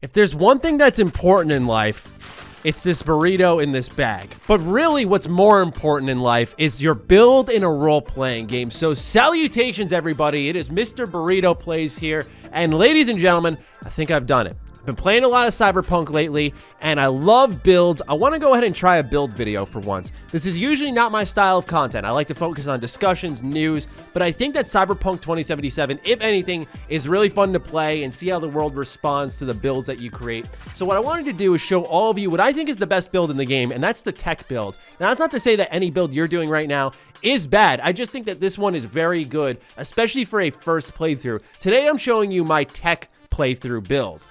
If there's one thing that's important in life, it's this burrito in this bag. But really what's more important in life is your build in a role-playing game. So salutations, everybody. It is Mr. Burrito Plays here. And ladies and gentlemen, I think I've done it. Been playing a lot of Cyberpunk lately, and I love builds. I want to go ahead and try a build video for once. This is usually not my style of content. I like to focus on discussions, news, but I think that Cyberpunk 2077, if anything, is really fun to play and see how the world responds to the builds that you create. So what I wanted to do is show all of you what I think is the best build in the game, and that's the tech build. Now, that's not to say that any build you're doing right now is bad. I just think that this one is very good, especially for a first playthrough. Today, I'm showing you my tech playthrough build.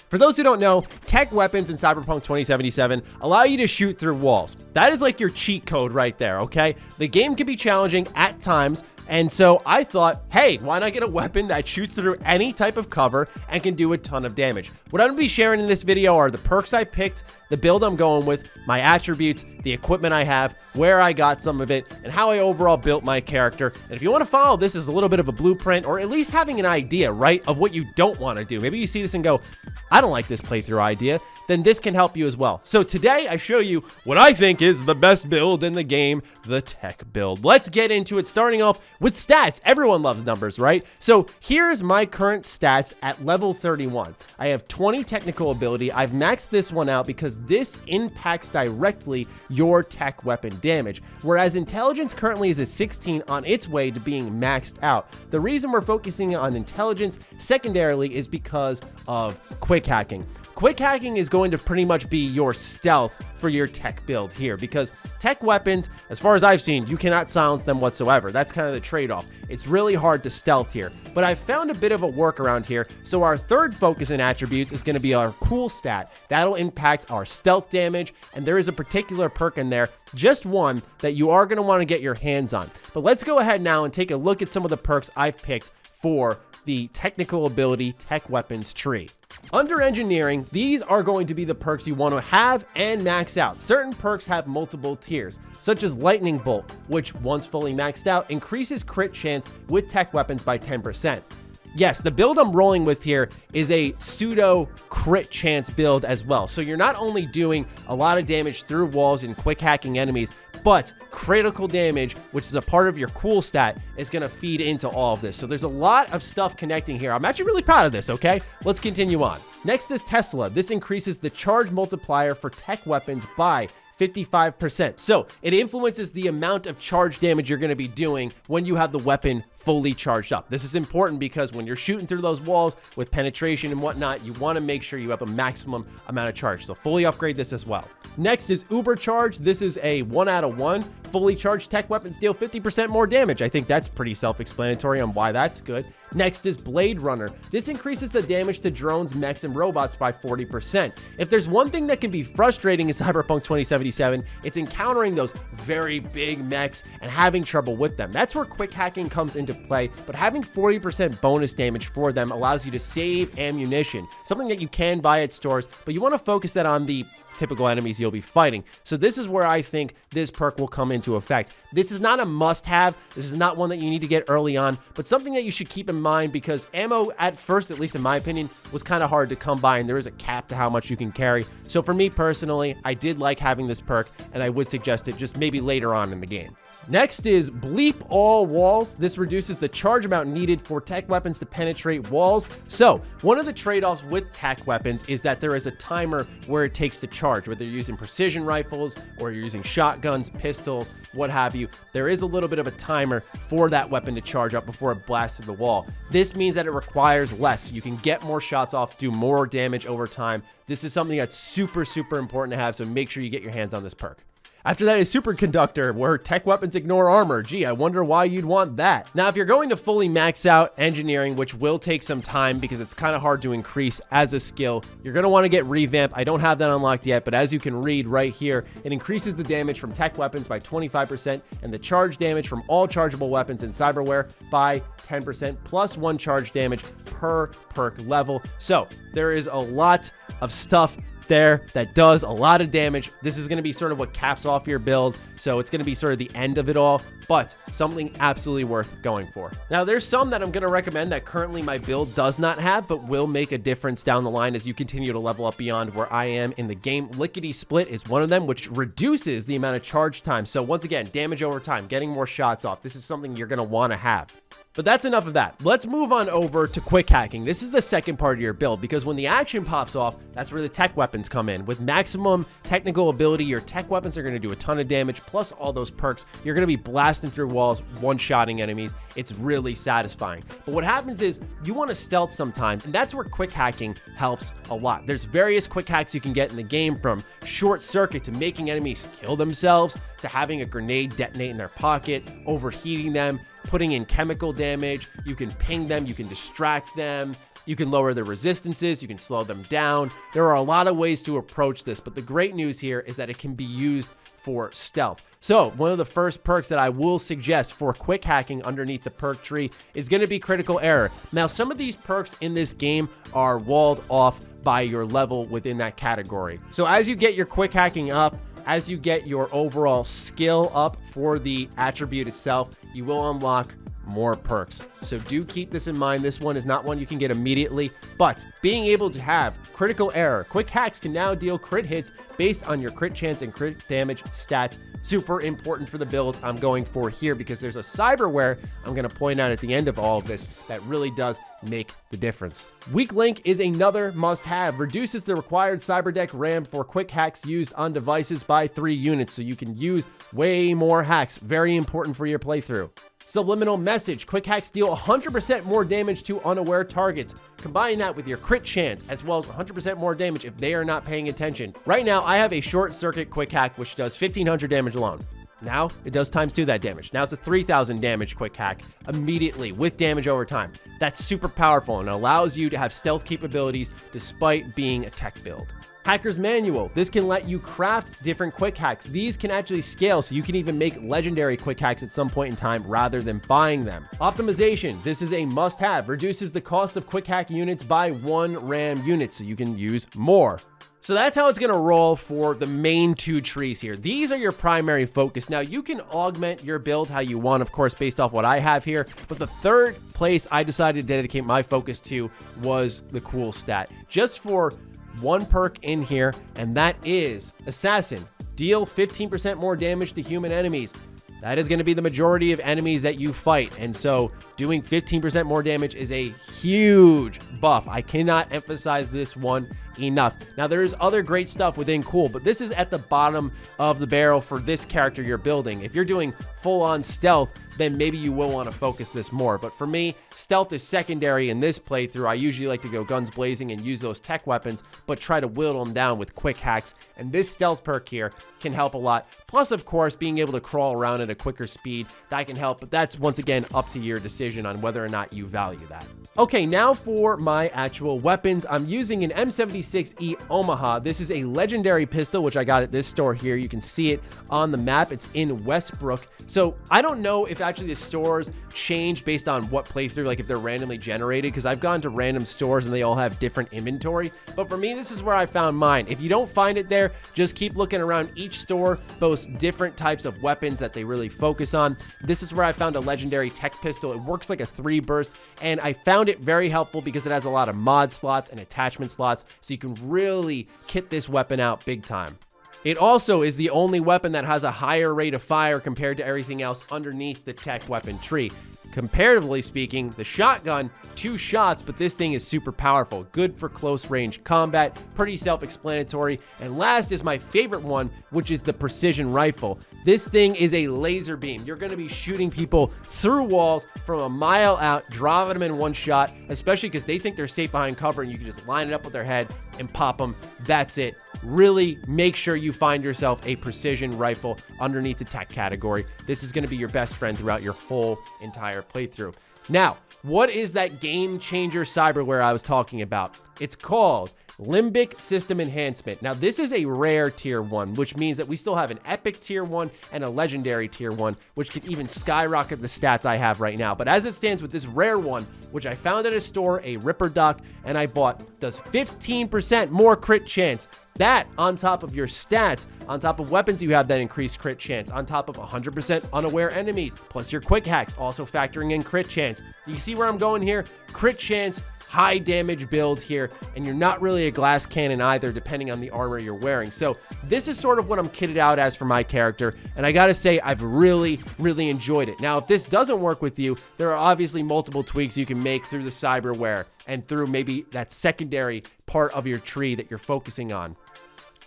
For those who don't know, tech weapons in Cyberpunk 2077 allow you to shoot through walls. That is like your cheat code right there, okay? The game can be challenging at times, and so I thought, hey, why not get a weapon that shoots through any type of cover and can do a ton of damage? What I'm going to be sharing in this video are the perks I picked, the build I'm going with, my attributes, the equipment I have, where I got some of it, and how I overall built my character. And if you want to follow this as a little bit of a blueprint, or at least having an idea, right, of what you don't want to do. Maybe you see this and go, I don't like this playthrough idea. Then this can help you as well. So today I show you what I think is the best build in the game, the tech build. Let's get into it, starting off with stats. Everyone loves numbers, right? So here's my current stats at level 31. I have 20 technical ability. I've maxed this one out because this impacts directly your tech weapon damage, whereas intelligence currently is at 16 on its way to being maxed out. The reason we're focusing on intelligence secondarily is because of quick hacking. Quick hacking is going to pretty much be your stealth for your tech build here, because tech weapons, as far as I've seen, you cannot silence them whatsoever. That's kind of the trade-off. It's really hard to stealth here, but I've found a bit of a workaround here. So our third focus in attributes is going to be our cool stat. That'll impact our stealth damage, and there is a particular perk in there, just one, that you are going to want to get your hands on. But let's go ahead now and take a look at some of the perks I've picked for the technical ability tech weapons tree. Under engineering, these are going to be the perks you want to have and max out. Certain perks have multiple tiers, such as lightning bolt, which once fully maxed out increases crit chance with tech weapons by 10%. Yes, the build I'm rolling with here is a pseudo crit chance build as well. So you're not only doing a lot of damage through walls and quick hacking enemies, but critical damage, which is a part of your cool stat, is going to feed into all of this. So there's a lot of stuff connecting here. I'm actually really proud of this, okay? Let's continue on. Next is Tesla. This increases the charge multiplier for tech weapons by 55%. So it influences the amount of charge damage you're going to be doing when you have the weapon fully charged up. This is important because when you're shooting through those walls with penetration and whatnot, you want to make sure you have a maximum amount of charge. So fully upgrade this as well. Next is Uber Charge. This is a 1 out of 1. Fully charged tech weapons deal 50% more damage. I think that's pretty self-explanatory on why that's good. Next is Blade Runner. This increases the damage to drones, mechs, and robots by 40%. If there's one thing that can be frustrating in Cyberpunk 2077, it's encountering those very big mechs and having trouble with them. That's where quick hacking comes into play, but having 40% bonus damage for them allows you to save ammunition, something that you can buy at stores, but you want to focus that on the typical enemies you'll be fighting. So this is where I think this perk will come into effect. This is not a must-have. This is not one that you need to get early on, but something that you should keep in mind because ammo at first, at least in my opinion, was kind of hard to come by, and there is a cap to how much you can carry. So for me personally, I did like having this perk, and I would suggest it just maybe later on in the game. Next is Bleep All Walls. This reduces the charge amount needed for tech weapons to penetrate walls. So one of the trade-offs with tech weapons is that there is a timer where it takes to charge, whether you're using precision rifles or you're using shotguns, pistols, what have you. There is a little bit of a timer for that weapon to charge up before it blasts through the wall. This means that it requires less. You can get more shots off, do more damage over time. This is something that's super, super important to have, so make sure you get your hands on this perk. After that is Superconductor, where tech weapons ignore armor. Gee, I wonder why you'd want that. Now, if you're going to fully max out engineering, which will take some time because it's kind of hard to increase as a skill, you're going to want to get Revamp. I don't have that unlocked yet, but as you can read right here, it increases the damage from tech weapons by 25% and the charge damage from all chargeable weapons in cyberware by 10%, plus 1 charge damage per perk level. So there is a lot of stuff there that does a lot of damage. This is going to be sort of what caps off your build, so it's going to be sort of the end of it all, but something absolutely worth going for. Now, there's some that I'm going to recommend that currently my build does not have, but will make a difference down the line as you continue to level up beyond where I am in the game. Lickety Split is one of them, which reduces the amount of charge time. So once again, damage over time, getting more shots off. This is something you're going to want to have. But that's enough of that. Let's move on over to quick hacking. This is the second part of your build, because when the action pops off, that's where the tech weapons come in. With maximum technical ability, your tech weapons are going to do a ton of damage, plus all those perks. You're going to be blasting through walls, one-shotting enemies. It's really satisfying. But what happens is you want to stealth sometimes, and that's where quick hacking helps a lot. There's various quick hacks you can get in the game, from short circuit to making enemies kill themselves, to having a grenade detonate in their pocket, overheating them, putting in chemical damage. You can ping them, you can distract them, you can lower their resistances, you can slow them down. There are a lot of ways to approach this, but the great news here is that it can be used for stealth. So one of the first perks that I will suggest for quick hacking underneath the perk tree is going to be critical error. Now, some of these perks in this game are walled off by your level within that category. So as you get your quick hacking up, as you get your overall skill up for the attribute itself, you will unlock more perks. So do keep this in mind. This one is not one you can get immediately, but being able to have critical error, quick hacks can now deal crit hits based on your crit chance and crit damage stats. Super important for the build I'm going for here, because there's a cyberware I'm going to point out at the end of all of this that really does make the difference. Weak Link is another must-have. Reduces the required cyberdeck RAM for quick hacks used on devices by 3 units, so you can use way more hacks. Very important for your playthrough. Subliminal Message. Quick hacks deal 100% more damage to unaware targets. Combine that with your crit chance, as well as 100% more damage if they are not paying attention. Right now, I have a short circuit quick hack, which does 1,500 damage alone. Now, it does ×2 that damage. Now it's a 3,000 damage quick hack immediately with damage over time. That's super powerful and allows you to have stealth capabilities despite being a tech build. Hacker's Manual. This can let you craft different quick hacks. These can actually scale, so you can even make legendary quick hacks at some point in time rather than buying them. Optimization. This is a must-have. Reduces the cost of quick hack units by 1 RAM unit, so you can use more. So that's how it's going to roll for the main 2 trees here. These are your primary focus. Now, you can augment your build how you want, of course, based off what I have here. But the third place I decided to dedicate my focus to was the cool stat. Just for one perk in here, and that is Assassin. Deal 15% more damage to human enemies. That is going to be the majority of enemies that you fight, and so doing 15% more damage is a huge buff. I cannot emphasize this one enough. Now, there is other great stuff within cool, but this is at the bottom of the barrel for this character you're building. If you're doing full-on stealth, then maybe you will want to focus this more. But for me, stealth is secondary in this playthrough. I usually like to go guns blazing and use those tech weapons, but try to whittle them down with quick hacks. And this stealth perk here can help a lot. Plus, of course, being able to crawl around at a quicker speed, that can help. But that's, once again, up to your decision on whether or not you value that. Okay, now for my actual weapons. I'm using an M76E Omaha. This is a legendary pistol, which I got at this store here. You can see it on the map. It's in Westbrook. So I don't know if actually the stores change based on what playthrough, like if they're randomly generated, because I've gone to random stores and they all have different inventory. But for me, this is where I found mine. If you don't find it there, just keep looking around. Each store boasts different types of weapons that they really focus on. This is where I found a legendary tech pistol. It works like a 3-burst, and I found it very helpful because it has a lot of mod slots and attachment slots, so you can really kit this weapon out big time. It also is the only weapon that has a higher rate of fire compared to everything else underneath the tech weapon tree. Comparatively speaking, the shotgun, 2 shots, but this thing is super powerful. Good for close range combat, pretty self-explanatory. And last is my favorite one, which is the precision rifle. This thing is a laser beam. You're going to be shooting people through walls from a mile out, driving them in one shot, especially because they think they're safe behind cover and you can just line it up with their head and pop them. That's it. Really make sure you find yourself a precision rifle underneath the tech category. This is going to be your best friend throughout your whole entire playthrough. Now, what is that game changer cyberware I was talking about? It's called Limbic System Enhancement. Now, this is a rare tier 1, which means that we still have an epic tier 1 and a legendary tier 1, which can even skyrocket the stats I have right now. But as it stands with this rare one, which I found at a store, a Ripper Doc, and I bought, does 15% more crit chance, That on top of your stats, on top of weapons you have that increase crit chance, on top of 100% unaware enemies, plus your quick hacks also factoring in crit chance. You see where I'm going here? Crit chance, high damage build here, and you're not really a glass cannon either, depending on the armor you're wearing. So this is sort of what I'm kitted out as for my character, and I gotta say, I've really enjoyed it. Now, if this doesn't work with you, there are obviously multiple tweaks you can make through the cyberware and through maybe that secondary part of your tree that you're focusing on.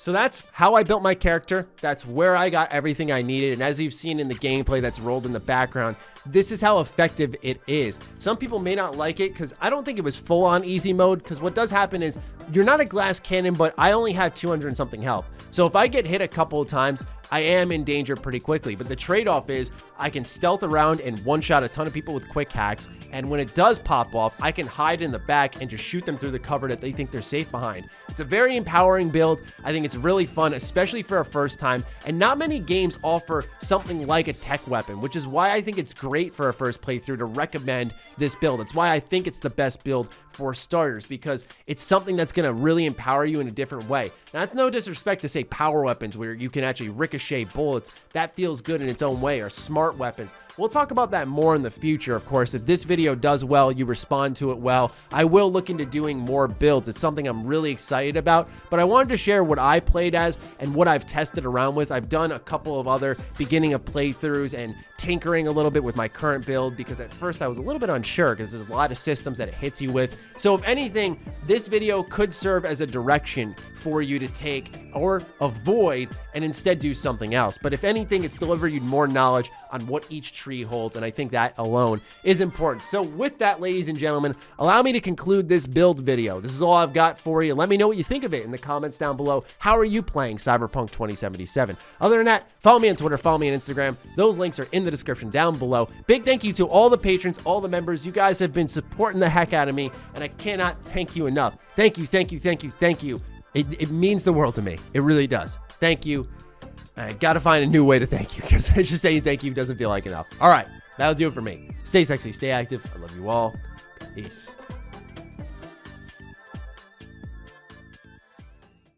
So that's how I built my character. That's where I got everything I needed. And as you've seen in the gameplay that's rolled in the background, this is how effective it is. Some people may not like it because I don't think it was full on easy mode, because what does happen is you're not a glass cannon, but I only have 200 and something health. So if I get hit a couple of times, I am in danger pretty quickly. But the trade-off is I can stealth around and one-shot a ton of people with quick hacks. And when it does pop off, I can hide in the back and just shoot them through the cover that they think they're safe behind. It's a very empowering build. I think it's really fun, especially for a first time. And not many games offer something like a tech weapon, which is why I think it's great for a first playthrough to recommend this build. It's why I think it's the best build for starters, because it's something that's going to really empower you in a different way. Now, that's no disrespect to say power weapons where you can actually ricochet bullets. That feels good in its own way, or smart weapons. We'll talk about that more in the future, of course. If this video does well, you respond to it well, I will look into doing more builds. It's something I'm really excited about, but I wanted to share what I played as and what I've tested around with. I've done a couple of other beginning of playthroughs and tinkering a little bit with my current build, because at first I was a little bit unsure because there's a lot of systems that it hits you with. So if anything, this video could serve as a direction for you to take or avoid and instead do something else. But if anything, it's delivered you more knowledge on what each tree holds, and I think that alone is important. So with that, ladies and gentlemen, allow me to conclude this build video. This is all I've got for you. Let me know what you think of it in the comments down below. How are you playing Cyberpunk 2077? Other than that, follow me on Twitter, follow me on Instagram. Those links are in the description down below. Big thank you to all the patrons, all the members. You guys have been supporting the heck out of me, and I cannot thank you enough. Thank you, thank you, thank you, thank you. It means the world to me. It really does. Thank you. I gotta find a new way to thank you, because just saying thank you doesn't feel like enough. All right, that'll do it for me. Stay sexy, stay active. I love you all. Peace.